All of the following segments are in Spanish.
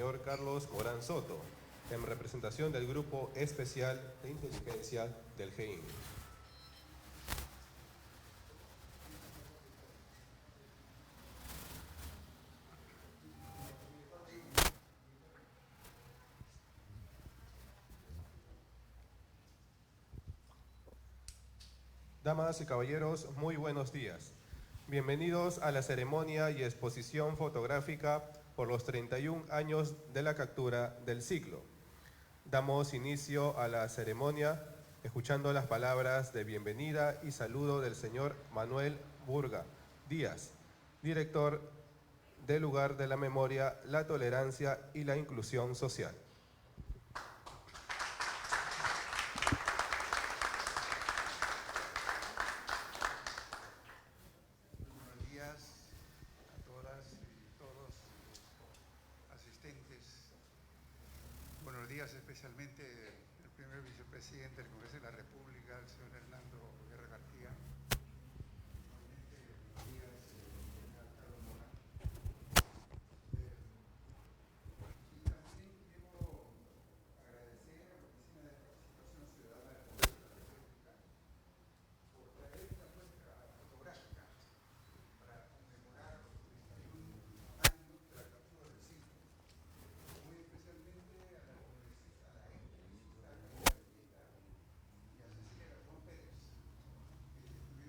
señor Carlos Morán Soto, en representación del Grupo Especial de Inteligencia del GEIN. Damas y caballeros, muy buenos días. Bienvenidos a la ceremonia y exposición fotográfica por los 31 años de la captura del siglo. Damos inicio a la ceremonia escuchando las palabras de bienvenida y saludo del señor Manuel Burga Díaz, director del Lugar de la Memoria, la Tolerancia y la Inclusión Social. Buenos días a todas y todos los asistentes. Buenos días especialmente al primer vicepresidente del Congreso de la República, el señor Hernando Guerra García. Buenos días, señor Carlos Morán. Y también quiero agradecer a la Oficina de Participación Ciudadana del Congreso de la República por traer esta muestra fotográfica para conmemorar los 31 años de la captura del siglo, muy especialmente a la congresista, a la ex congresista Camila Villeta y a Cecilia Garzón Pérez, que estuvieron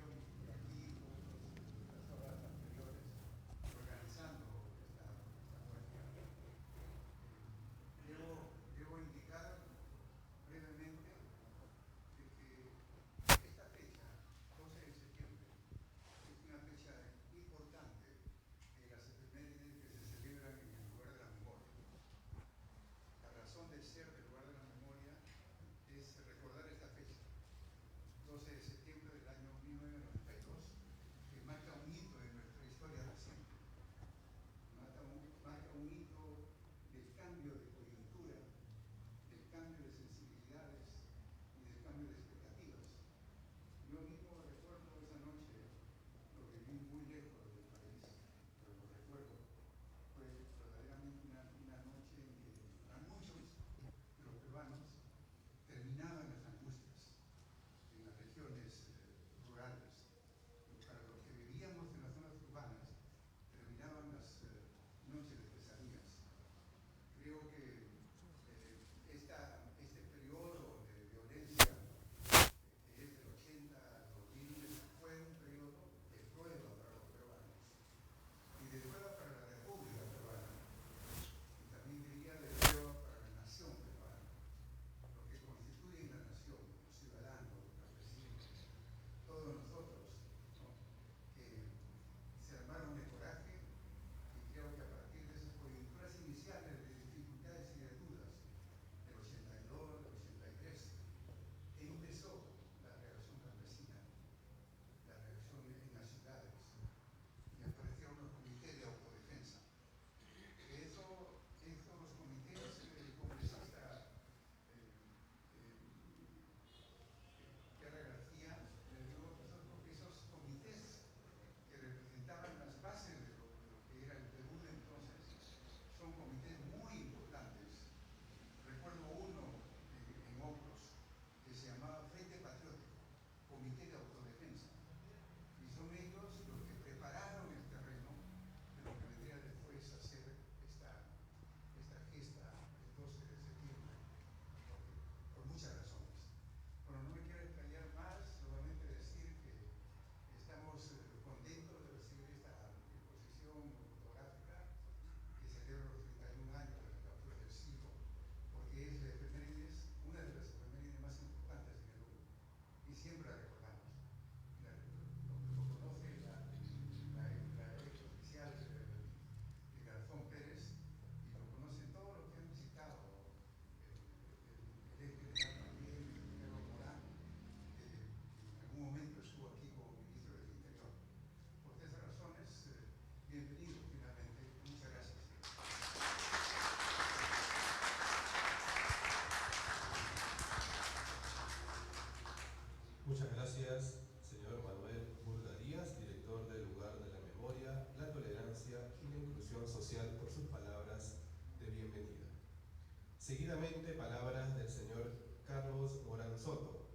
Seguidamente, palabras del señor Carlos Morán Soto,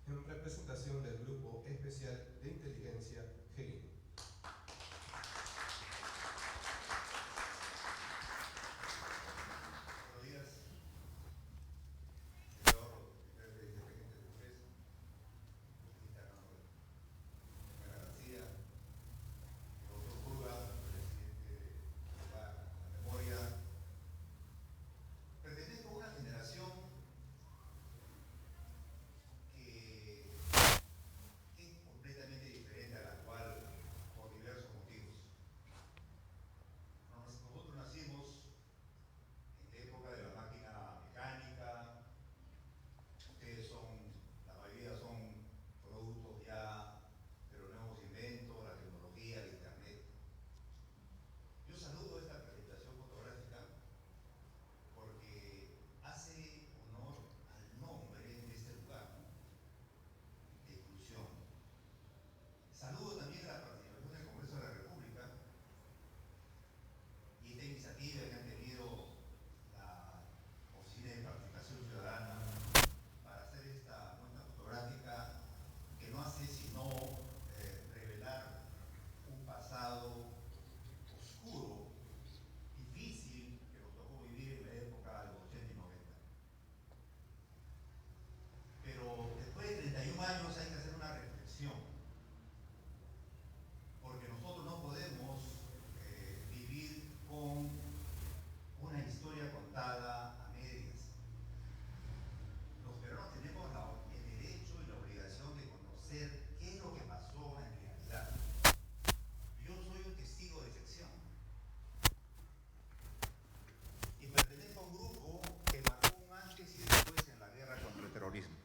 en representación del Grupo Especial de Inteligencia GEIN. Buenos días, señor presidente del Congreso, García, doctor Pulga, presidente de la memoria. Pertenezco a una generación que es completamente diferente a la actual por diversos motivos. Nosotros nacimos en la época de la máquina mecánica. Ustedes la mayoría son productos ya de los nuevos inventos, la tecnología, el internet. Yo saludo esta presentación fotográfica porque hace honor al nombre de este lugar, ¿no? De inclusión. Saludo también a la participación del Congreso de la República y esta iniciativa que han tenido la Oficina de Participación Ciudadana para hacer esta muestra fotográfica que no hace sino revelar un pasado oscuro, difícil, que nos tocó vivir en la época de los 80 y 90. Pero después de 31 años hay que hacer una reflexión, porque nosotros no podemos vivir con una historia contada a medias. Los peruanos tenemos el derecho y la obligación de conocer qué es lo que pasó en realidad. Yo soy un testigo de excepción y pertenezco a un grupo que marcó un antes y después en la guerra contra el terrorismo.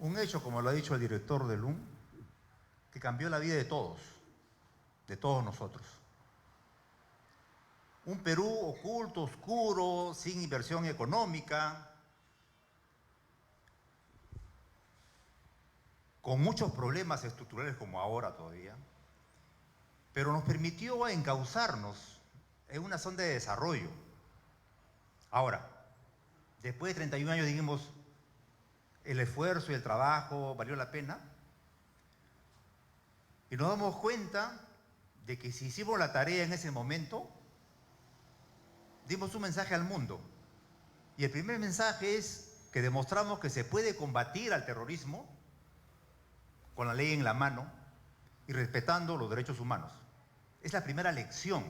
Un hecho, como lo ha dicho el director del LUM, que cambió la vida de todos nosotros. Un Perú oculto, oscuro, sin inversión económica, con muchos problemas estructurales como ahora todavía, pero nos permitió encauzarnos en una zona de desarrollo. Ahora, después de 31 años dijimos, el esfuerzo y el trabajo valió la pena, y nos damos cuenta de que si hicimos la tarea en ese momento, dimos un mensaje al mundo. Y el primer mensaje es que demostramos que se puede combatir al terrorismo con la ley en la mano y respetando los derechos humanos. Es la primera lección.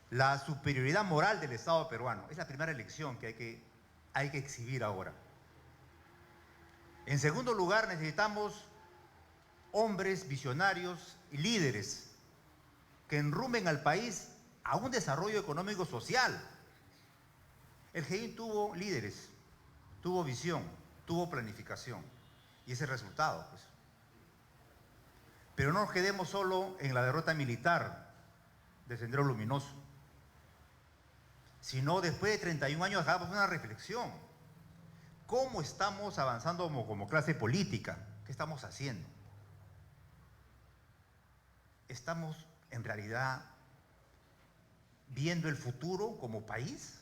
La superioridad moral del Estado peruano es la primera lección que hay que exhibir ahora. En segundo lugar, necesitamos hombres visionarios y líderes que enrumben al país a un desarrollo económico social. El GEIN tuvo líderes, tuvo visión, tuvo planificación, y ese es el resultado, pues. Pero no nos quedemos solo en la derrota militar de Sendero Luminoso, sino después de 31 años hagamos una reflexión. ¿Cómo estamos avanzando como clase política? ¿Qué estamos haciendo? ¿Estamos en realidad viendo el futuro como país?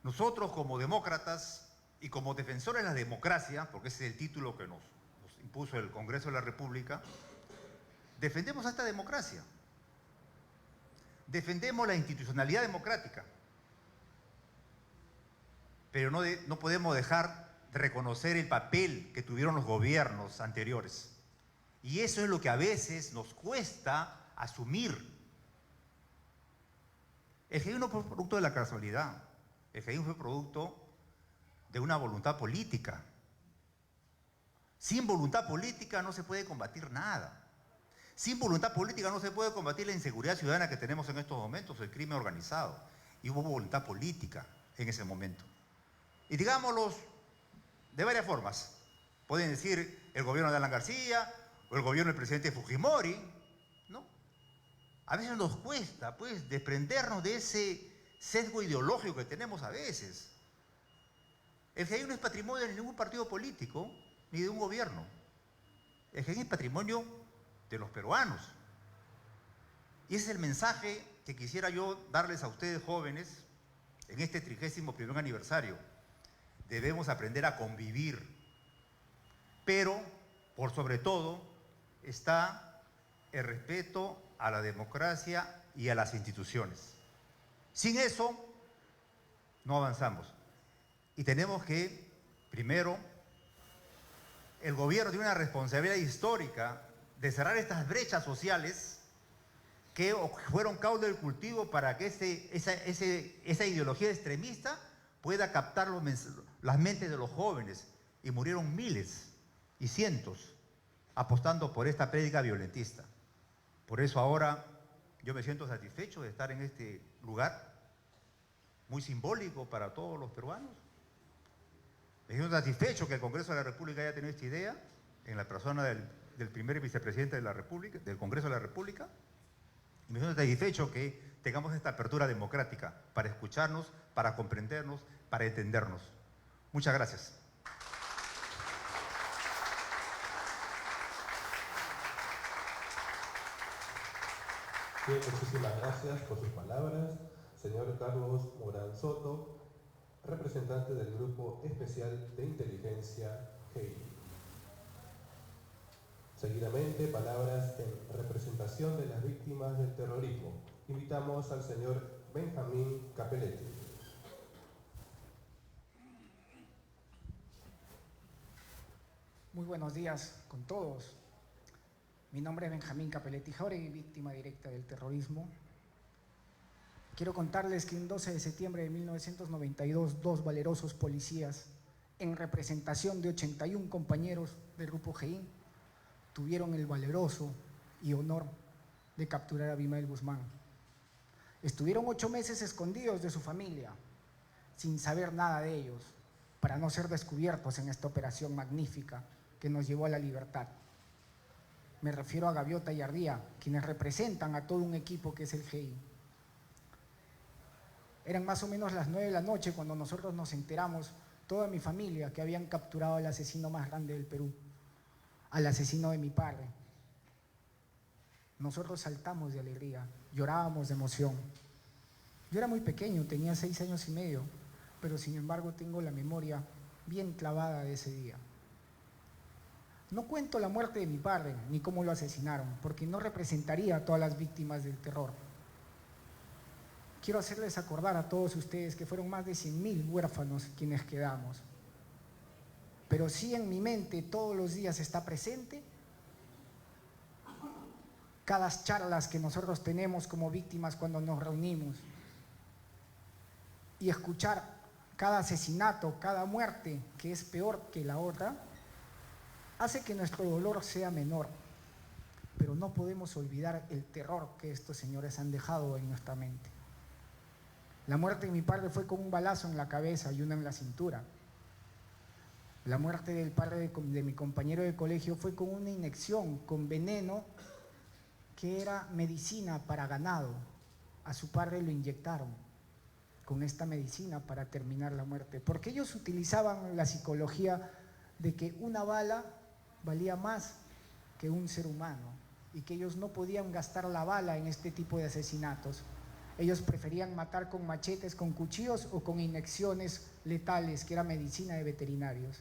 Nosotros como demócratas y como defensores de la democracia, porque ese es el título que nos impuso el Congreso de la República, defendemos a esta democracia. Defendemos la institucionalidad democrática. Pero no podemos dejar de reconocer el papel que tuvieron los gobiernos anteriores. Y eso es lo que a veces nos cuesta asumir. El GEIN no fue producto de la casualidad. El GEIN fue producto de una voluntad política. Sin voluntad política no se puede combatir nada. Sin voluntad política no se puede combatir la inseguridad ciudadana que tenemos en estos momentos, el crimen organizado. Y hubo voluntad política en ese momento. Y digámoslo de varias formas. Pueden decir el gobierno de Alan García o el gobierno del presidente Fujimori, ¿no? A veces nos cuesta, pues, desprendernos de ese sesgo ideológico que tenemos a veces. El GEIN no es patrimonio de ningún partido político ni de un gobierno. El GEIN es patrimonio de los peruanos. Y ese es el mensaje que quisiera yo darles a ustedes jóvenes en este 31º aniversario. Debemos aprender a convivir, pero por sobre todo está el respeto a la democracia y a las instituciones. Sin eso no avanzamos. Y tenemos que, primero, el gobierno tiene una responsabilidad histórica de cerrar estas brechas sociales que fueron causa del cultivo para que esa ideología extremista pueda captar las mentes de los jóvenes. Y murieron miles y cientos apostando por esta prédica violentista. Por eso ahora yo me siento satisfecho de estar en este lugar, muy simbólico para todos los peruanos. Me siento satisfecho que el Congreso de la República haya tenido esta idea, en la persona del primer vicepresidente de la República, del Congreso de la República. Y me siento satisfecho que tengamos esta apertura democrática para escucharnos, para comprendernos, para entendernos. Muchas gracias. Bien, muchísimas gracias por sus palabras. Señor Carlos Morán Soto, representante del Grupo Especial de Inteligencia GEI. Seguidamente, palabras en representación de las víctimas del terrorismo. Invitamos al señor Benjamín Capelletti. Muy buenos días con todos. Mi nombre es Benjamín Capelletti Jauregui, víctima directa del terrorismo. Quiero contarles que el 12 de septiembre de 1992, 2 valerosos policías, en representación de 81 compañeros del Grupo GEIN, tuvieron el valeroso y honor de capturar a Abimael Guzmán. Estuvieron 8 meses escondidos de su familia, sin saber nada de ellos, para no ser descubiertos en esta operación magnífica que nos llevó a la libertad. Me refiero a Gaviota y Ardía, quienes representan a todo un equipo que es el GEI. Eran más o menos las 9 de la noche cuando nosotros nos enteramos, toda mi familia, que habían capturado al asesino más grande del Perú, al asesino de mi padre. Nosotros saltamos de alegría, llorábamos de emoción. Yo era muy pequeño, tenía 6 años y medio, pero sin embargo tengo la memoria bien clavada de ese día. No cuento la muerte de mi padre, ni cómo lo asesinaron, porque no representaría a todas las víctimas del terror. Quiero hacerles acordar a todos ustedes que fueron más de 100.000 huérfanos quienes quedamos. Pero sí en mi mente todos los días está presente cada charlas que nosotros tenemos como víctimas cuando nos reunimos. Y escuchar cada asesinato, cada muerte, que es peor que la otra, hace que nuestro dolor sea menor, pero no podemos olvidar el terror que estos señores han dejado en nuestra mente. La muerte de mi padre fue con un balazo en la cabeza y uno en la cintura. La muerte del padre de mi compañero de colegio fue con una inyección, con veneno, que era medicina para ganado. A su padre lo inyectaron con esta medicina para terminar la muerte, porque ellos utilizaban la psicología de que una bala valía más que un ser humano y que ellos no podían gastar la bala en este tipo de asesinatos. Ellos preferían matar con machetes, con cuchillos o con inyecciones letales, que era medicina de veterinarios.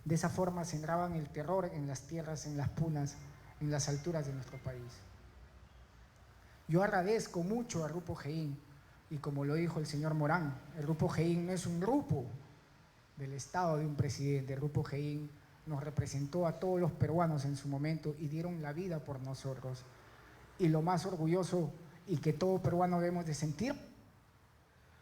De esa forma sembraban el terror en las tierras, en las punas, en las alturas de nuestro país. Yo agradezco mucho al Grupo GEIN, y como lo dijo el señor Morán, el Grupo GEIN no es un grupo del Estado de un presidente. El Grupo GEIN nos representó a todos los peruanos en su momento y dieron la vida por nosotros. Y lo más orgulloso y que todo peruano debemos de sentir,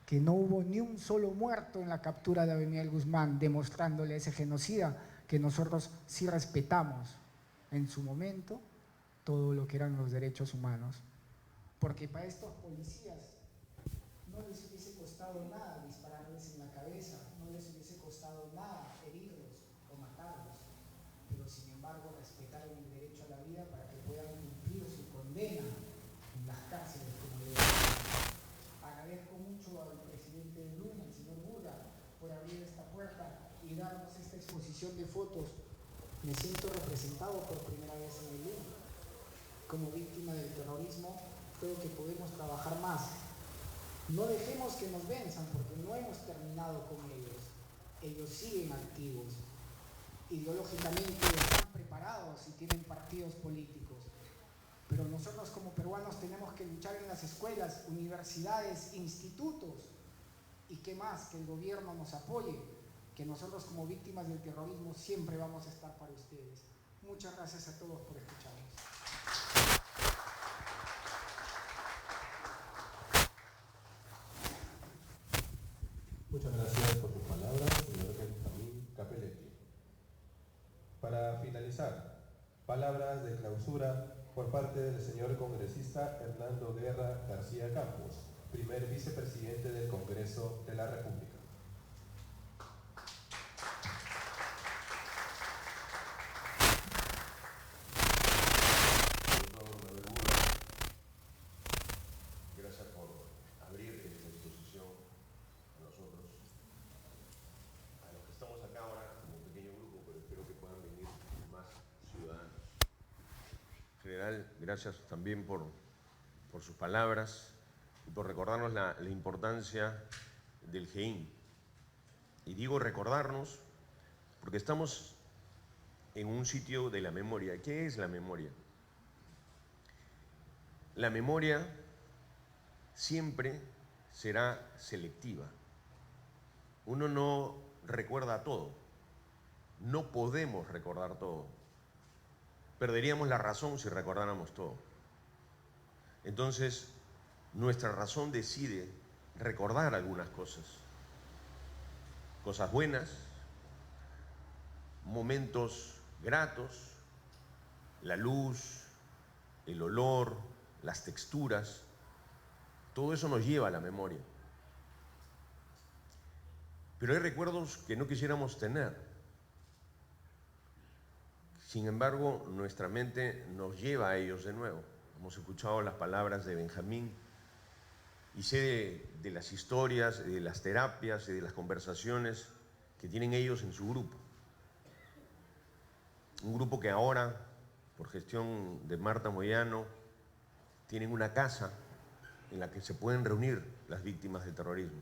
que no hubo ni un solo muerto en la captura de Abimael Guzmán, demostrándole a ese genocida que nosotros sí respetamos en su momento todo lo que eran los derechos humanos. Porque para estos policías no les hubiese costado nada dispararles en la cabeza, no les hubiese costado nada herirlos o matarlos, pero sin embargo respetaron el derecho a la vida para que puedan cumplir su condena en las cárceles como le digo. Agradezco mucho al presidente del Luna, el señor Buda, por abrir esta puerta y darnos esta exposición de fotos. Me siento representado por primera vez en el Luna. Como víctima del terrorismo, creo que podemos trabajar más. No dejemos que nos venzan porque no hemos terminado con ellos. Ellos siguen activos. Ideológicamente están preparados y tienen partidos políticos. Pero nosotros como peruanos tenemos que luchar en las escuelas, universidades, institutos. Y qué más, que el gobierno nos apoye, que nosotros como víctimas del terrorismo siempre vamos a estar para ustedes. Muchas gracias a todos por escucharnos. Muchas gracias por sus palabras, señor Benjamín Capelletti. Para finalizar, palabras de clausura por parte del señor congresista Hernando Guerra García Campos, primer vicepresidente del Congreso de la República. Gracias por abrir esta exposición a nosotros, a los que estamos acá ahora como un pequeño grupo, pero espero que puedan venir más ciudadanos. En general, gracias también por sus palabras y por recordarnos la importancia del GEIN. Y digo recordarnos porque estamos en un sitio de la memoria. ¿Qué es la memoria? La memoria siempre será selectiva. Uno no recuerda todo. No podemos recordar todo. Perderíamos la razón si recordáramos todo. Entonces, nuestra razón decide recordar algunas cosas. Cosas buenas, momentos gratos, la luz, el olor, las texturas. Todo eso nos lleva a la memoria. Pero hay recuerdos que no quisiéramos tener. Sin embargo, nuestra mente nos lleva a ellos de nuevo. Hemos escuchado las palabras de Benjamín y sé de las historias, de las terapias y de las conversaciones que tienen ellos en su grupo. Un grupo que ahora, por gestión de Marta Moyano, tienen una casa en la que se pueden reunir las víctimas del terrorismo.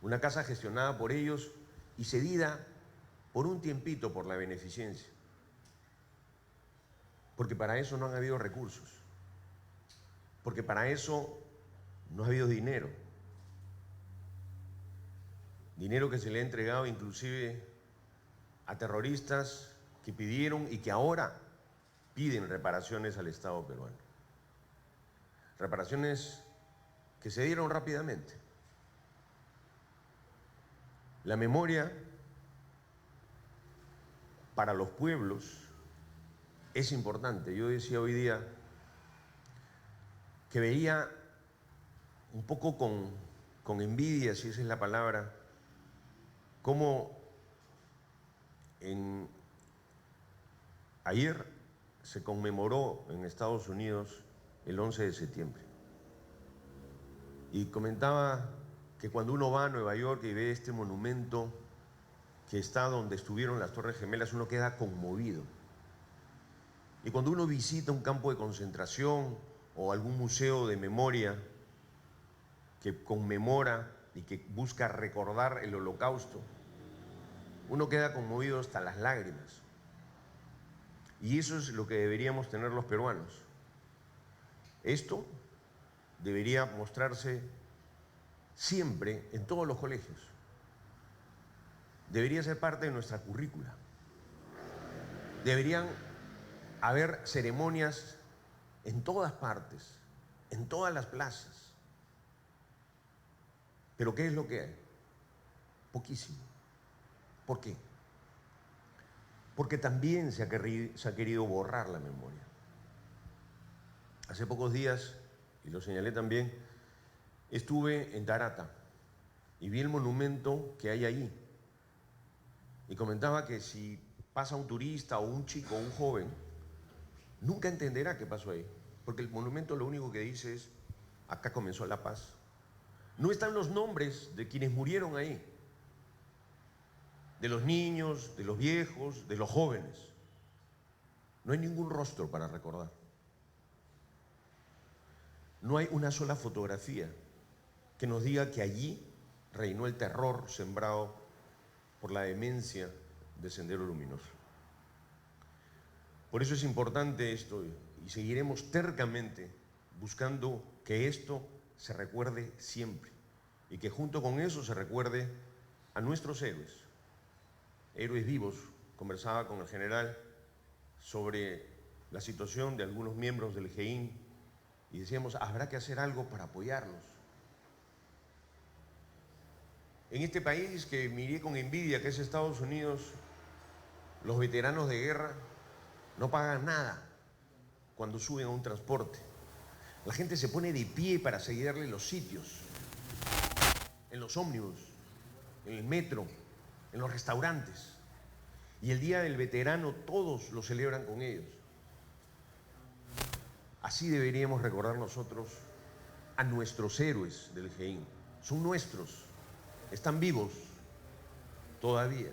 Una casa gestionada por ellos y cedida por un tiempito por la beneficencia. Porque para eso no han habido recursos. Porque para eso no ha habido dinero. Dinero que se le ha entregado inclusive a terroristas que pidieron y que ahora piden reparaciones al Estado peruano. Reparaciones que se dieron rápidamente. La memoria para los pueblos es importante. Yo decía hoy día que veía un poco con envidia, si esa es la palabra, cómo ayer se conmemoró en Estados Unidos el 11 de septiembre. Y comentaba que cuando uno va a Nueva York y ve este monumento que está donde estuvieron las Torres Gemelas, uno queda conmovido. Y cuando uno visita un campo de concentración o algún museo de memoria que conmemora y que busca recordar el Holocausto, uno queda conmovido hasta las lágrimas. Y eso es lo que deberíamos tener los peruanos. Esto debería mostrarse siempre en todos los colegios. Debería ser parte de nuestra currícula. Deberían haber ceremonias en todas partes, en todas las plazas. ¿Pero qué es lo que hay? Poquísimo. ¿Por qué? Porque también se ha querido borrar la memoria. Hace pocos días, y lo señalé también, estuve en Tarata y vi el monumento que hay ahí. Y comentaba que si pasa un turista o un chico o un joven, nunca entenderá qué pasó ahí. Porque el monumento lo único que dice es, acá comenzó la paz. No están los nombres de quienes murieron ahí. De los niños, de los viejos, de los jóvenes. No hay ningún rostro para recordar. no hay una sola fotografía que nos diga que allí reinó el terror sembrado por la demencia de Sendero Luminoso. Por eso es importante esto y seguiremos tercamente buscando que esto se recuerde siempre y que junto con eso se recuerde a nuestros héroes vivos. Conversaba con el general sobre la situación de algunos miembros del GEIN y decíamos, habrá que hacer algo para apoyarlos. En este país que miré con envidia, que es Estados Unidos, los veteranos de guerra no pagan nada cuando suben a un transporte. La gente se pone de pie para seguirle los sitios, en los ómnibus, en el metro, en los restaurantes. Y el Día del Veterano todos lo celebran con ellos. Así deberíamos recordar nosotros a nuestros héroes del GEIN. Son nuestros, están vivos todavía.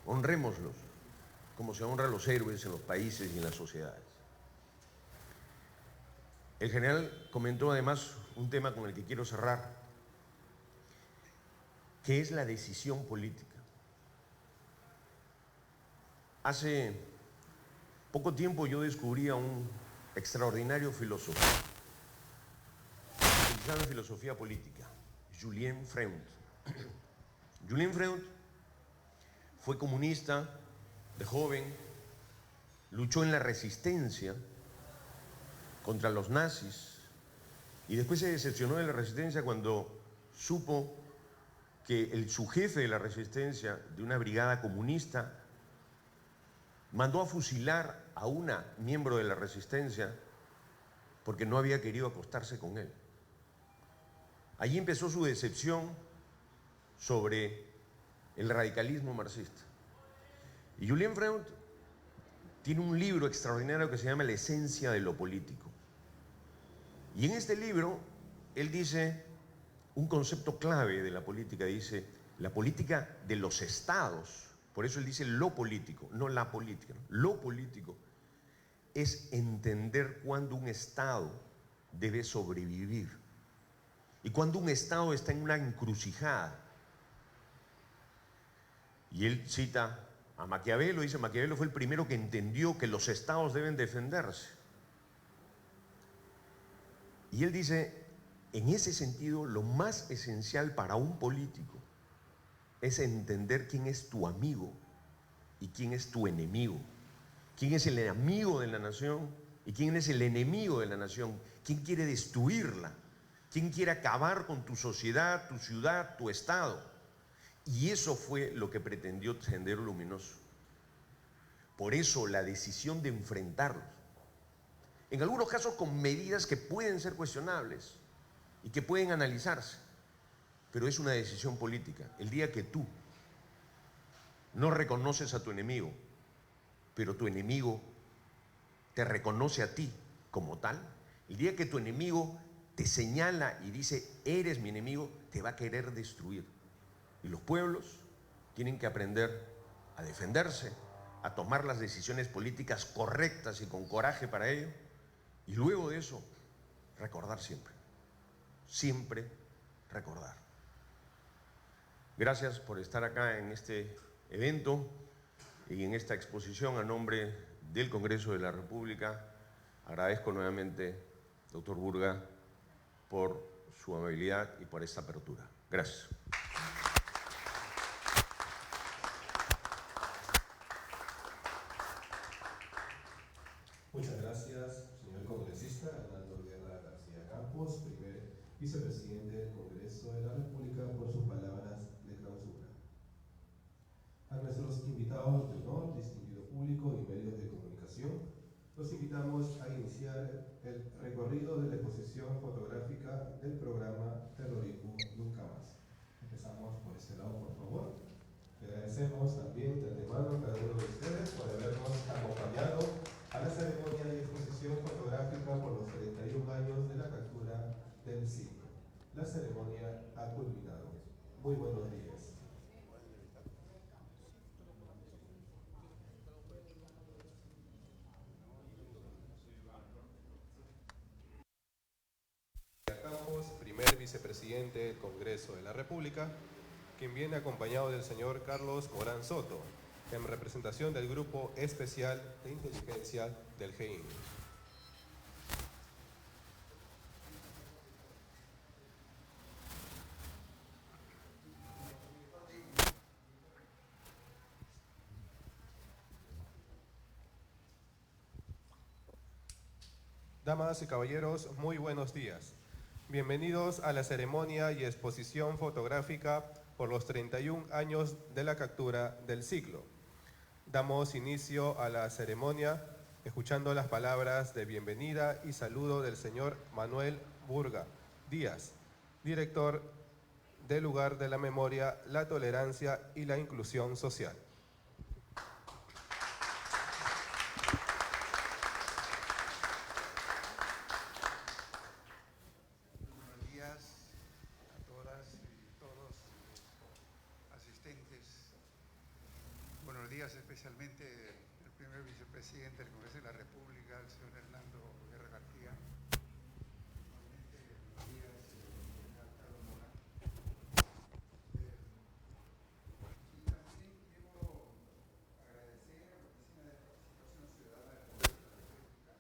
Honrémoslos como se honra a los héroes en los países y en las sociedades. El general comentó además un tema con el que quiero cerrar, que es la decisión política. Hace poco tiempo yo descubrí a un extraordinario filósofo, licenciado en filosofía política, Julien Freund. Julien Freund fue comunista de joven, luchó en la resistencia contra los nazis y después se decepcionó de la resistencia cuando supo que su jefe de la resistencia de una brigada comunista mandó a fusilar a una miembro de la resistencia porque no había querido acostarse con él. Allí empezó su decepción sobre el radicalismo marxista. Y Julien Freund tiene un libro extraordinario que se llama La esencia de lo político. Y en este libro él dice un concepto clave de la política, dice la política de los estados. Por eso él dice lo político, no la política. Lo político es entender cuándo un Estado debe sobrevivir y cuándo un Estado está en una encrucijada. Y él cita a Maquiavelo, dice Maquiavelo fue el primero que entendió que los Estados deben defenderse. Y él dice, en ese sentido, lo más esencial para un político es entender quién es tu amigo y quién es tu enemigo. Quién es el amigo de la nación y quién es el enemigo de la nación. Quién quiere destruirla. Quién quiere acabar con tu sociedad, tu ciudad, tu estado. Y eso fue lo que pretendió Sendero Luminoso. Por eso la decisión de enfrentarlos, en algunos casos con medidas que pueden ser cuestionables y que pueden analizarse, pero es una decisión política. El día que tú no reconoces a tu enemigo, pero tu enemigo te reconoce a ti como tal, el día que tu enemigo te señala y dice, eres mi enemigo, te va a querer destruir. Y los pueblos tienen que aprender a defenderse, a tomar las decisiones políticas correctas y con coraje para ello, y luego de eso, recordar siempre. Siempre recordar. Gracias por estar acá en este evento y en esta exposición a nombre del Congreso de la República. Agradezco nuevamente, doctor Burga, por su amabilidad y por esta apertura. Gracias. Muchas gracias, señor congresista Hernando Guerra García Campos, primer vicepresidente del Congreso de la República, por sus palabras de clausura. A nuestros invitados de honor, distinguido público y medios de comunicación, los invitamos a iniciar el recorrido de la exposición fotográfica del programa Terrorismo Nunca Más. Empezamos por este lado, por favor. Le agradecemos también de antemano a cada uno de ustedes por habernos acompañado a la ceremonia y exposición fotográfica por los 31 años de la captura del siglo. La ceremonia ha culminado. Muy buenos días. vicepresidente del Congreso de la República, quien viene acompañado del señor Carlos Morán Soto, en representación del Grupo Especial de Inteligencia del GEIN. Damas y caballeros, muy buenos días. Bienvenidos a la ceremonia y exposición fotográfica por los 31 años de la captura del siglo. Damos inicio a la ceremonia escuchando las palabras de bienvenida y saludo del señor Manuel Burga Díaz, director del Lugar de la Memoria, la Tolerancia y la Inclusión Social. Buenos días a todas y todos asistentes. Buenos días especialmente el primer vicepresidente del Congreso de la República, el señor Hernando Guerra García. Igualmente, buenos días, señor Carlos Morán. Y también quiero agradecer a la Oficina de Participación Ciudadana del Congreso de la República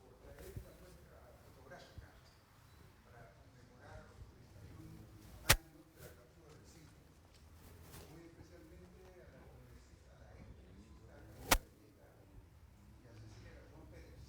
por traer esta muestra fotográfica para conmemorar los 31 años de la captura del siglo. Muy especialmente a la congresista, a la ex congresista Caridad Villegas y a Cecilia Garzón Pérez,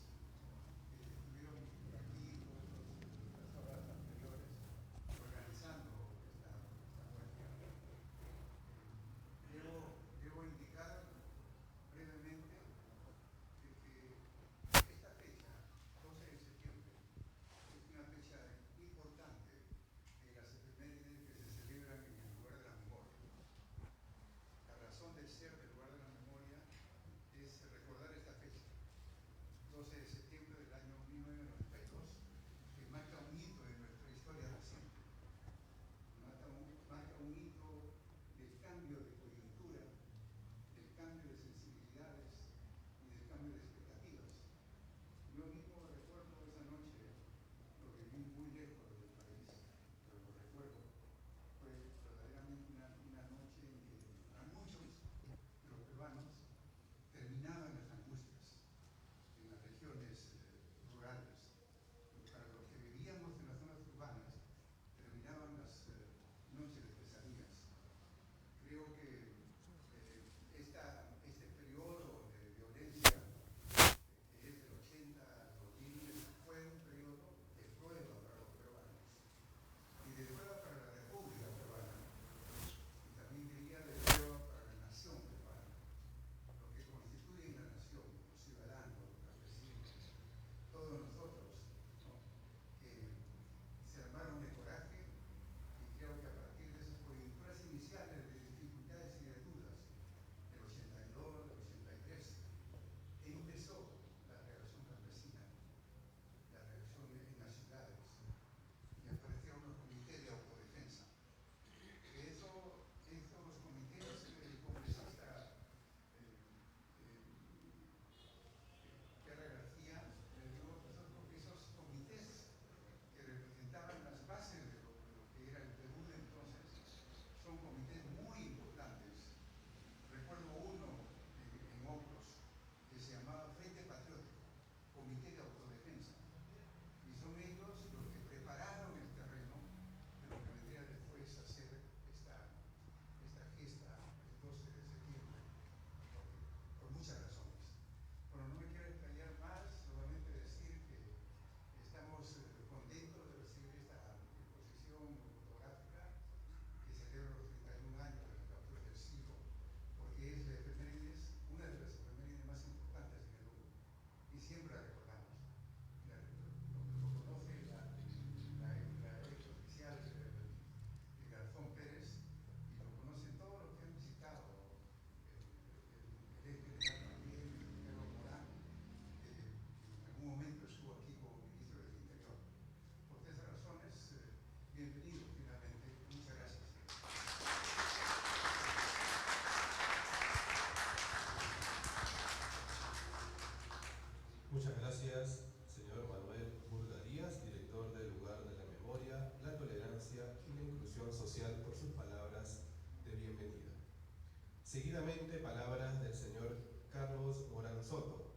Seguidamente, palabras del señor Carlos Morán Soto,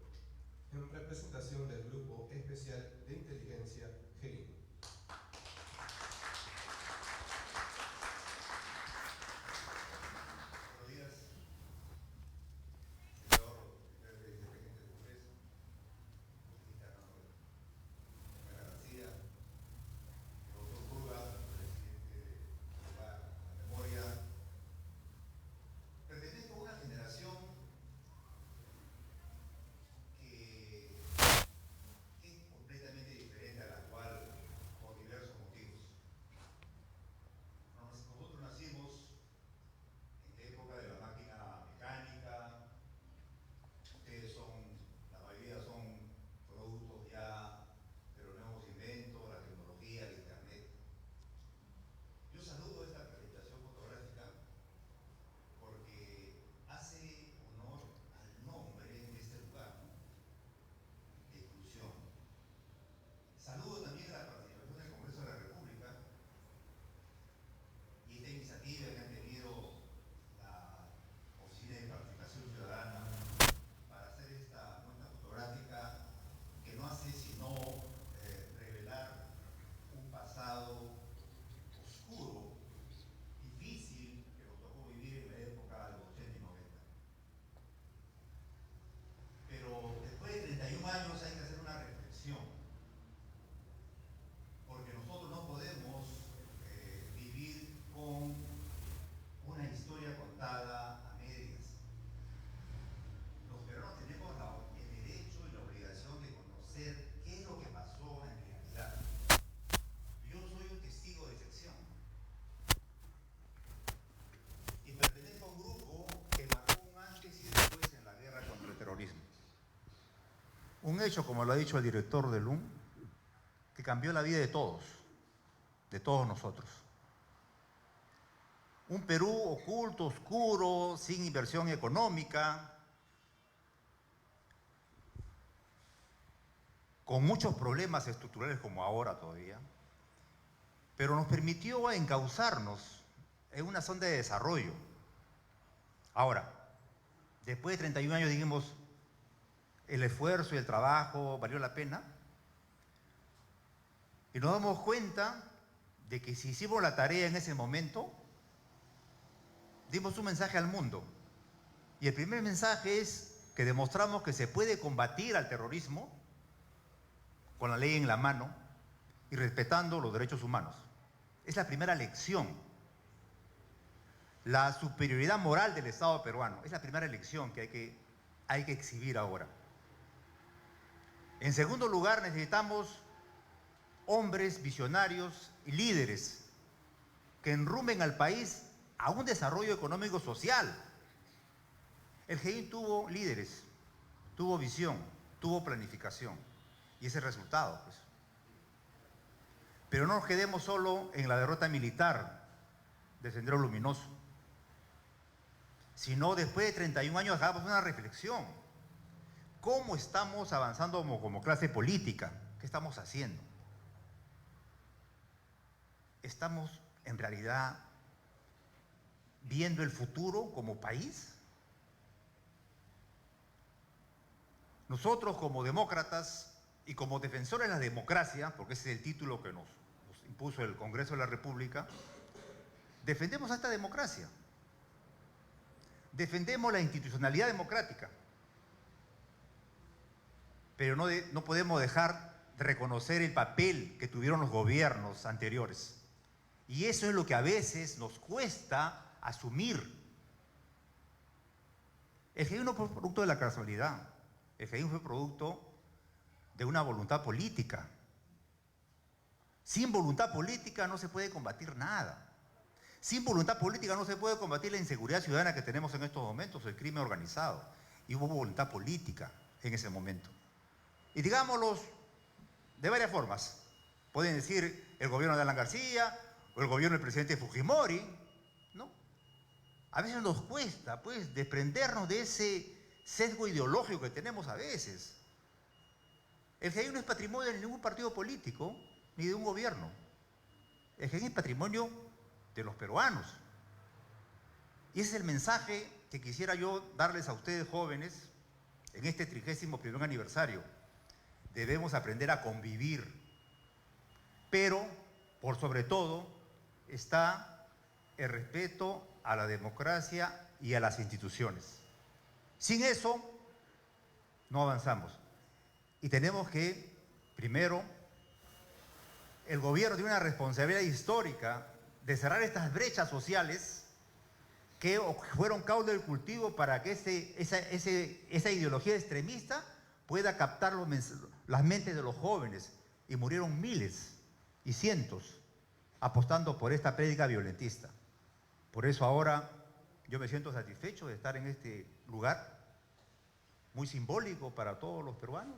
en representación del Grupo Especial de Inteligencia GEIN. Buenos días, señor vicepresidente del Congreso, García, doctor Pulga, presidente de la memoria. Pertenezco a una generación que es completamente diferente a la actual por diversos motivos. Nosotros nacimos en la época de la máquina mecánica. Ustedes la mayoría son productos ya de los nuevos inventos, la tecnología, el internet. Yo saludo esta presentación fotográfica porque hace honor al nombre de este lugar, ¿no? De inclusión. Saludo también a la participación del Congreso de la República y esta iniciativa que han tenido la Oficina de Participación Ciudadana para hacer esta muestra fotográfica que no hace sino revelar un pasado oscuro, difícil, que nos tocó vivir en la época de los 80 y 90. Pero después de 31 años hay que hacer una reflexión, porque nosotros no podemos vivir con una historia contada a medias. Los peruanos tenemos el derecho y la obligación de conocer qué es lo que pasó en realidad. Yo soy un testigo de excepción y pertenezco a un grupo que marcó un antes y después en la guerra contra el terrorismo. Un hecho, como lo ha dicho el director del LUM, que cambió la vida de todos nosotros. Un Perú oculto, oscuro, sin inversión económica, con muchos problemas estructurales como ahora todavía, pero nos permitió encauzarnos en una zona de desarrollo. Ahora, después de 31 años dijimos, el esfuerzo y el trabajo valió la pena, y nos damos cuenta de que si hicimos la tarea en ese momento, dimos un mensaje al mundo. Y el primer mensaje es que demostramos que se puede combatir al terrorismo con la ley en la mano y respetando los derechos humanos. Es la primera lección. La superioridad moral del Estado peruano es la primera lección que hay que exhibir ahora. En segundo lugar, necesitamos hombres visionarios y líderes que enrumben al país a un desarrollo económico-social. El GEIN tuvo líderes, tuvo visión, tuvo planificación, y ese es el resultado, pues. Pero no nos quedemos solo en la derrota militar de Sendero Luminoso, sino después de 31 años hagamos una reflexión. ¿Cómo estamos avanzando como clase política? ¿Qué estamos haciendo? ¿Estamos en realidad viendo el futuro como país? Nosotros como demócratas y como defensores de la democracia, porque ese es el título que nos impuso el Congreso de la República, defendemos a esta democracia. Defendemos la institucionalidad democrática. Pero no podemos dejar de reconocer el papel que tuvieron los gobiernos anteriores. Y eso es lo que a veces nos cuesta asumir. El GEIN no fue producto de la casualidad. El GEIN fue producto de una voluntad política. Sin voluntad política no se puede combatir nada. Sin voluntad política no se puede combatir la inseguridad ciudadana que tenemos en estos momentos, el crimen organizado. Y hubo voluntad política en ese momento. Y digámoslo de varias formas. Pueden decir el gobierno de Alan García o el gobierno del presidente Fujimori, ¿no? A veces nos cuesta, pues, desprendernos de ese sesgo ideológico que tenemos a veces. El GEIN no es patrimonio de ningún partido político ni de un gobierno. El GEIN es patrimonio de los peruanos. Y ese es el mensaje que quisiera yo darles a ustedes jóvenes en este 31º aniversario. Debemos aprender a convivir, pero por sobre todo está el respeto a la democracia y a las instituciones. Sin eso no avanzamos. Y tenemos que, primero, el gobierno tiene una responsabilidad histórica de cerrar estas brechas sociales que fueron caldo del cultivo para que esa ideología extremista pueda captar las mentes de los jóvenes. Y murieron miles y cientos apostando por esta prédica violentista. Por eso ahora yo me siento satisfecho de estar en este lugar, muy simbólico para todos los peruanos.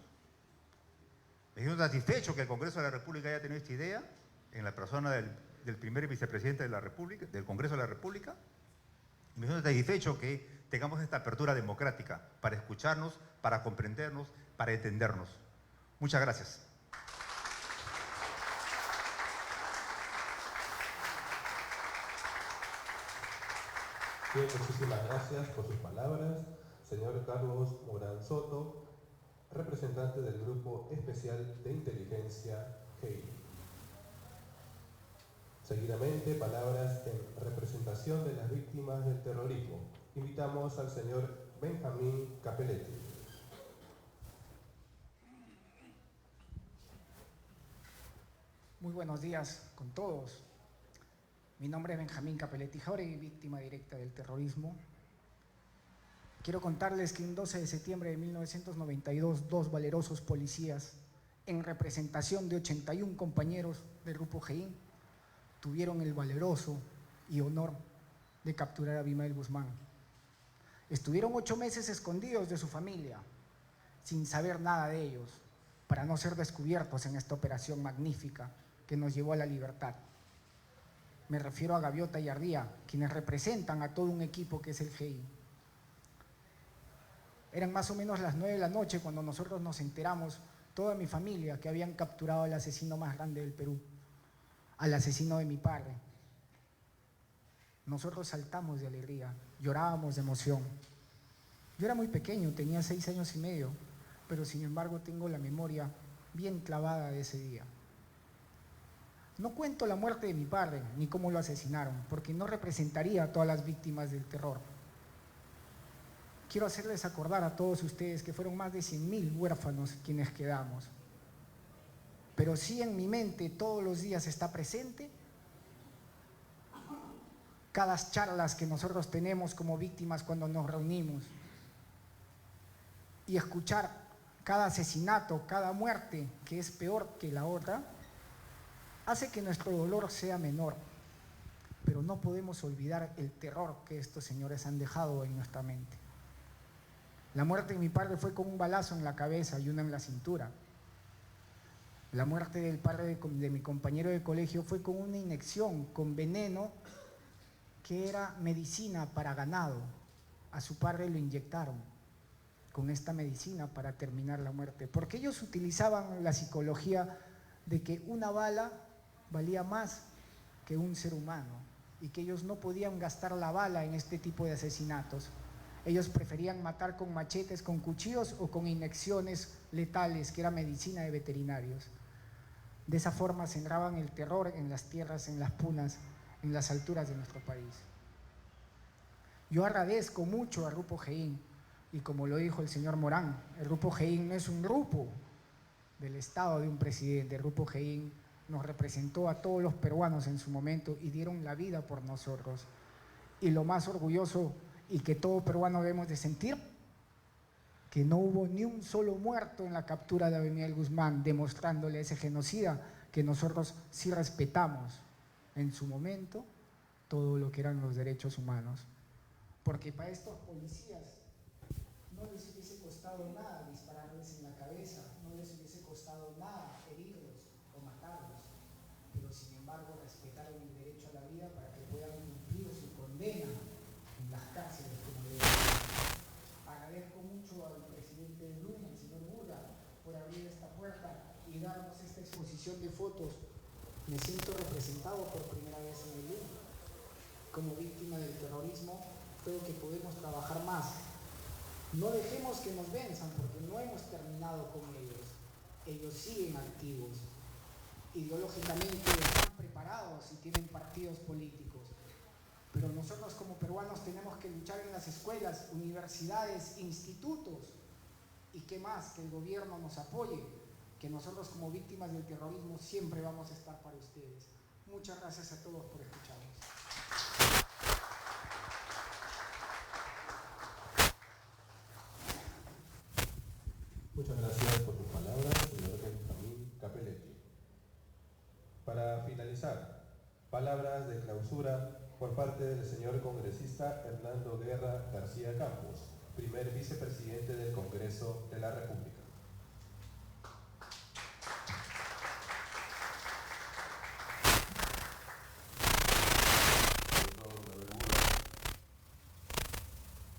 Me siento satisfecho que el Congreso de la República haya tenido esta idea, en la persona del primer vicepresidente de la República, del Congreso de la República. Y me siento satisfecho que tengamos esta apertura democrática para escucharnos, para comprendernos, para entendernos. Muchas gracias. Bien, muchísimas gracias por sus palabras. Señor Carlos Morán Soto, representante del Grupo Especial de Inteligencia GEI. Seguidamente, palabras en representación de las víctimas del terrorismo. Invitamos al señor Benjamín Capelletti. Muy buenos días con todos. Mi nombre es Benjamín Capelletti Jauregui, víctima directa del terrorismo. Quiero contarles que un 12 de septiembre de 1992, dos valerosos policías, en representación de 81 compañeros del Grupo GEI, tuvieron el valeroso y honor de capturar a Abimael Guzmán. Estuvieron 8 meses escondidos de su familia, sin saber nada de ellos, para no ser descubiertos en esta operación magnífica que nos llevó a la libertad. Me refiero a Gaviota y Ardía, quienes representan a todo un equipo que es el GEI. Eran más o menos las 9 de la noche cuando nosotros nos enteramos, toda mi familia, que habían capturado al asesino más grande del Perú, al asesino de mi padre. Nosotros saltamos de alegría, llorábamos de emoción. Yo era muy pequeño, tenía 6 años y medio, pero sin embargo tengo la memoria bien clavada de ese día. No cuento la muerte de mi padre, ni cómo lo asesinaron, porque no representaría a todas las víctimas del terror. Quiero hacerles acordar a todos ustedes que fueron más de 100.000 huérfanos quienes quedamos. Pero sí en mi mente todos los días está presente cada charlas que nosotros tenemos como víctimas cuando nos reunimos. Y escuchar cada asesinato, cada muerte, que es peor que la otra, hace que nuestro dolor sea menor. Pero no podemos olvidar el terror que estos señores han dejado en nuestra mente. La muerte de mi padre fue con un balazo en la cabeza y uno en la cintura. La muerte del padre de mi compañero de colegio fue con una inyección, con veneno, que era medicina para ganado. A su padre lo inyectaron con esta medicina para terminar la muerte, porque ellos utilizaban la psicología de que una bala valía más que un ser humano y que ellos no podían gastar la bala en este tipo de asesinatos. Ellos preferían matar con machetes, con cuchillos o con inyecciones letales, que era medicina de veterinarios. De esa forma sembraban el terror en las tierras, en las punas, en las alturas de nuestro país. Yo agradezco mucho al Grupo GEI, y como lo dijo el señor Morán, el Grupo GEI no es un grupo del Estado de un presidente. El Grupo GEI nos representó a todos los peruanos en su momento y dieron la vida por nosotros. Y lo más orgulloso y que todo peruano debemos de sentir, que no hubo ni un solo muerto en la captura de Abimael Guzmán, demostrándole a ese genocida que nosotros sí respetamos en su momento todo lo que eran los derechos humanos. Porque para estos policías no les hubiese costado nada dispararles en la cabeza, no les hubiese costado nada herirlos o matarlos, pero sin embargo respetaron el derecho a la vida para que puedan cumplir su condena en las cárceles como le digo. Agradezco mucho al presidente del LUN, el señor Buda, por abrir esta puerta y darnos esta exposición de fotos. Me siento representado por primera vez en el LUN como víctima del terrorismo creo que podemos trabajar más. No dejemos que nos venzan porque no hemos terminado con ellos. Ellos siguen activos. Ideológicamente están preparados y tienen partidos políticos. Pero nosotros como peruanos tenemos que luchar en las escuelas, universidades, institutos. Y qué más, que el gobierno nos apoye, que nosotros como víctimas del terrorismo siempre vamos a estar para ustedes. Muchas gracias a todos por escucharnos. Muchas gracias por tus palabras, señor Benjamín Capelletti. Para finalizar, palabras de clausura por parte del señor congresista Hernando Guerra García Campos, primer vicepresidente del Congreso de la República.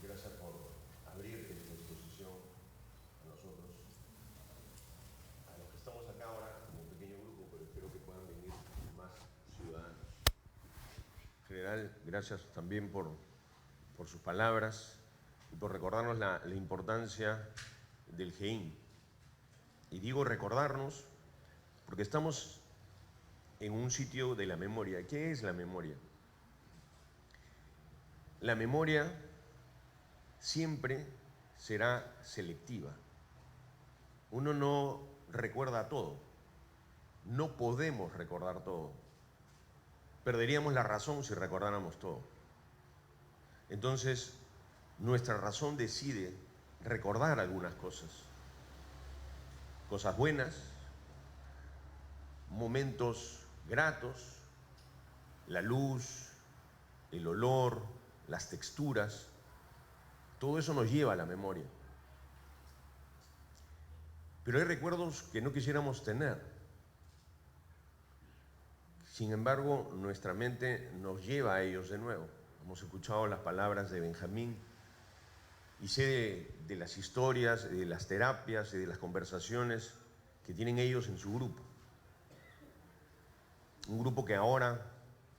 Gracias por abrir esta exposición a nosotros, a los que estamos acá ahora como un pequeño grupo, pero espero que puedan venir más ciudadanos. General, gracias también por sus palabras y por recordarnos la importancia del GEIN. Y digo recordarnos porque estamos en un sitio de la memoria. ¿Qué es la memoria? La memoria siempre será selectiva. Uno no recuerda todo. No podemos recordar todo. Perderíamos la razón si recordáramos todo. Entonces, nuestra razón decide recordar algunas cosas. Cosas buenas, momentos gratos, la luz, el olor, las texturas. Todo eso nos lleva a la memoria. Pero hay recuerdos que no quisiéramos tener. Sin embargo, nuestra mente nos lleva a ellos de nuevo. Hemos escuchado las palabras de Benjamín y sé de las historias, de las terapias y de las conversaciones que tienen ellos en su grupo. Un grupo que ahora,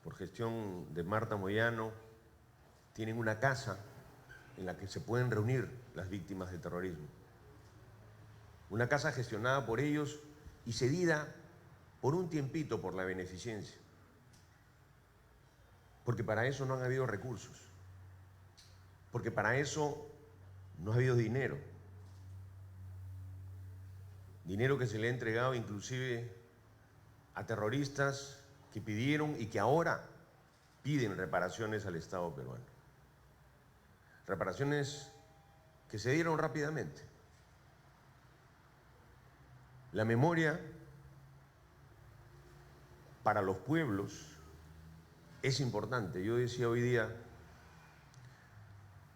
por gestión de Marta Moyano, tienen una casa en la que se pueden reunir las víctimas del terrorismo. Una casa gestionada por ellos y cedida por un tiempito por la beneficencia. Porque para eso no han habido recursos. Porque para eso no ha habido dinero. Dinero que se le ha entregado inclusive a terroristas que pidieron y que ahora piden reparaciones al Estado peruano. Reparaciones que se dieron rápidamente. La memoria para los pueblos es importante. Yo decía hoy día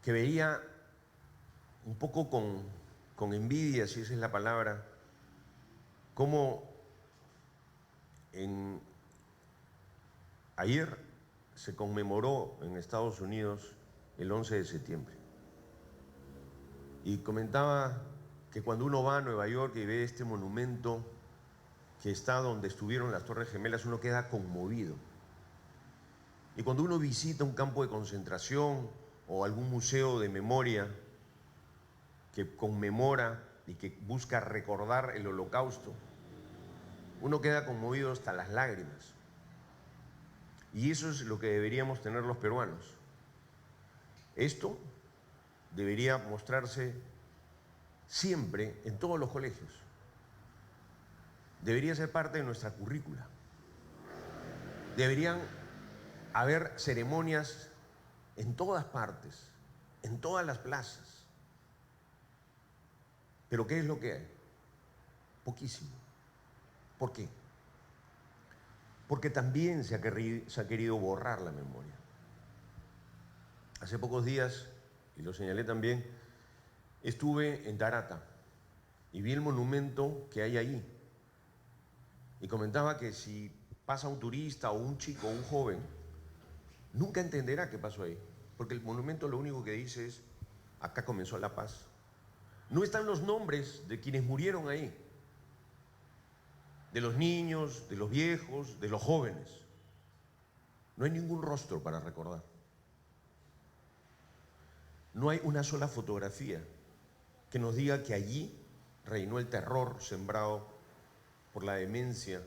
que veía un poco con envidia, si esa es la palabra, cómo ayer se conmemoró en Estados Unidos el 11 de septiembre. Y comentaba que cuando uno va a Nueva York y ve este monumento que está donde estuvieron las Torres Gemelas, uno queda conmovido. Y cuando uno visita un campo de concentración o algún museo de memoria que conmemora y que busca recordar el Holocausto, uno queda conmovido hasta las lágrimas. Y eso es lo que deberíamos tener los peruanos. Esto debería mostrarse siempre en todos los colegios. Debería ser parte de nuestra currícula. Deberían haber ceremonias en todas partes, en todas las plazas. Pero ¿qué es lo que hay? Poquísimo. ¿Por qué? Porque también se ha querido borrar la memoria. Hace pocos días, y lo señalé también, estuve en Tarata y vi el monumento que hay allí. Y comentaba que si pasa un turista o un chico o un joven, nunca entenderá qué pasó ahí. Porque el monumento lo único que dice es, acá comenzó la paz. No están los nombres de quienes murieron ahí. De los niños, de los viejos, de los jóvenes. No hay ningún rostro para recordar. no hay una sola fotografía que nos diga que allí reinó el terror sembrado por la demencia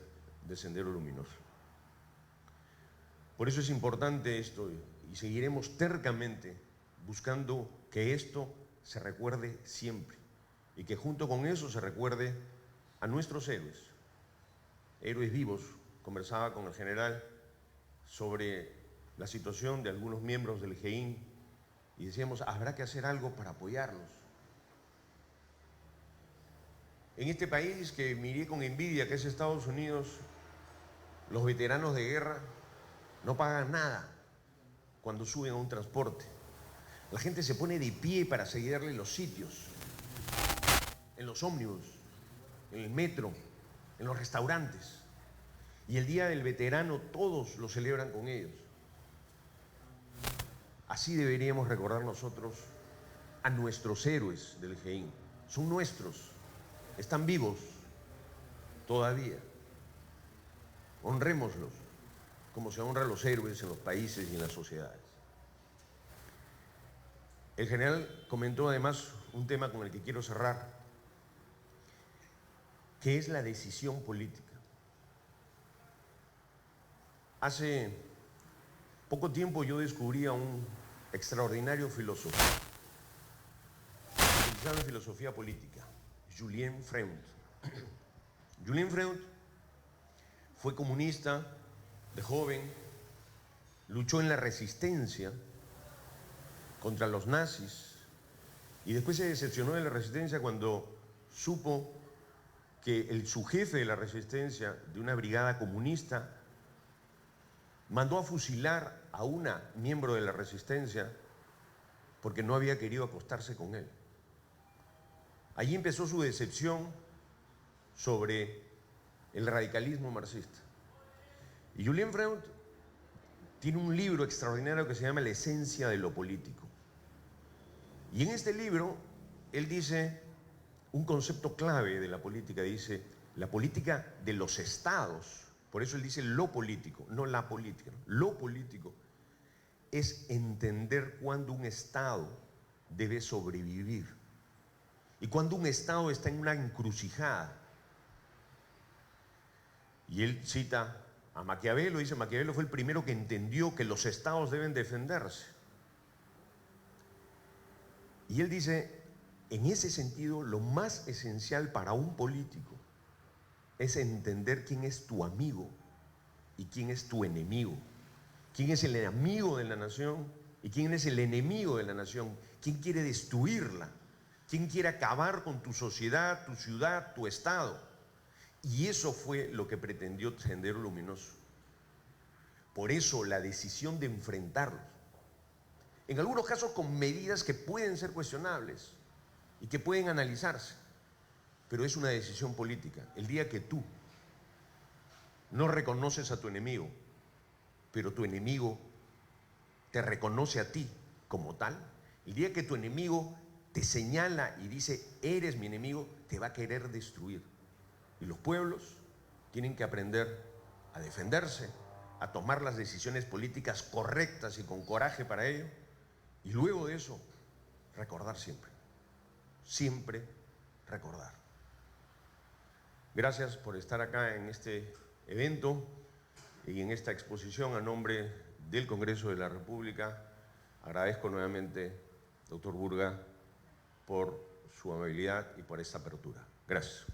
de Sendero Luminoso. Por eso es importante esto y seguiremos tercamente buscando que esto se recuerde siempre y que junto con eso se recuerde a nuestros héroes, héroes vivos. Conversaba con el general sobre la situación de algunos miembros del GEIN y decíamos, habrá que hacer algo para apoyarlos. En este país que miré con envidia, que es Estados Unidos, los veteranos de guerra no pagan nada cuando suben a un transporte. La gente se pone de pie para seguirle los sitios, en los ómnibus, en el metro, en los restaurantes. Y el Día del Veterano todos lo celebran con ellos. Así deberíamos recordar nosotros a nuestros héroes del GEIN. Son nuestros, están vivos todavía. Honrémoslos como se honra a los héroes en los países y en las sociedades. El general comentó además un tema con el que quiero cerrar, que es la decisión política. Hace poco tiempo yo descubrí a un extraordinario filósofo, especializado en filosofía política, Julien Freund. Julien Freund fue comunista de joven, luchó en la resistencia contra los nazis y después se decepcionó de la resistencia cuando supo que su jefe de la resistencia, de una brigada comunista, mandó a fusilar a una miembro de la resistencia porque no había querido acostarse con él. Allí empezó su decepción sobre el radicalismo marxista. Y Julien Freund tiene un libro extraordinario que se llama La esencia de lo político. Y en este libro él dice un concepto clave de la política, dice la política de los estados. Por eso él dice lo político, no la política. Lo político es entender cuándo un Estado debe sobrevivir y cuándo un Estado está en una encrucijada. Y él cita a Maquiavelo, dice Maquiavelo fue el primero que entendió que los Estados deben defenderse. Y él dice, en ese sentido, lo más esencial para un político es entender quién es tu amigo y quién es tu enemigo. Quién es el amigo de la nación y quién es el enemigo de la nación. Quién quiere destruirla. Quién quiere acabar con tu sociedad, tu ciudad, tu estado. Y eso fue lo que pretendió Sendero Luminoso. Por eso la decisión de enfrentarlos, en algunos casos con medidas que pueden ser cuestionables y que pueden analizarse, pero es una decisión política. El día que tú no reconoces a tu enemigo, pero tu enemigo te reconoce a ti como tal, el día que tu enemigo te señala y dice, eres mi enemigo, te va a querer destruir. Y los pueblos tienen que aprender a defenderse, a tomar las decisiones políticas correctas y con coraje para ello, y luego de eso, recordar siempre. Siempre recordar. Gracias por estar acá en este evento y en esta exposición a nombre del Congreso de la República. Agradezco nuevamente, doctor Burga, por su amabilidad y por esta apertura. Gracias.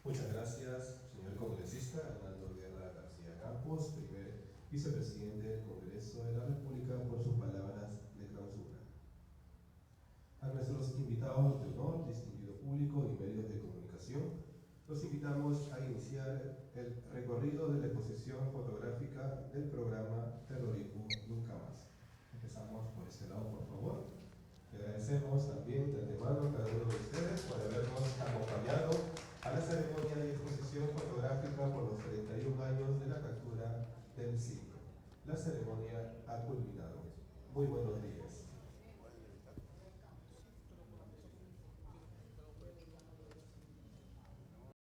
Muchas gracias, señor congresista Hernando Guerra García Campos, primer vicepresidente del Congreso de la República, por sus palabras de clausura. A nuestros invitados de honor, distinguido público y medios de comunicación, los invitamos a iniciar el recorrido de la exposición fotográfica del programa Terrorismo Nunca Más. Empezamos por este lado, por favor. Le agradecemos también de antemano a cada uno de ustedes por habernos acompañado a la ceremonia de exposición fotográfica por los 31 años de la captura del siglo. La ceremonia ha culminado. Muy buenos días.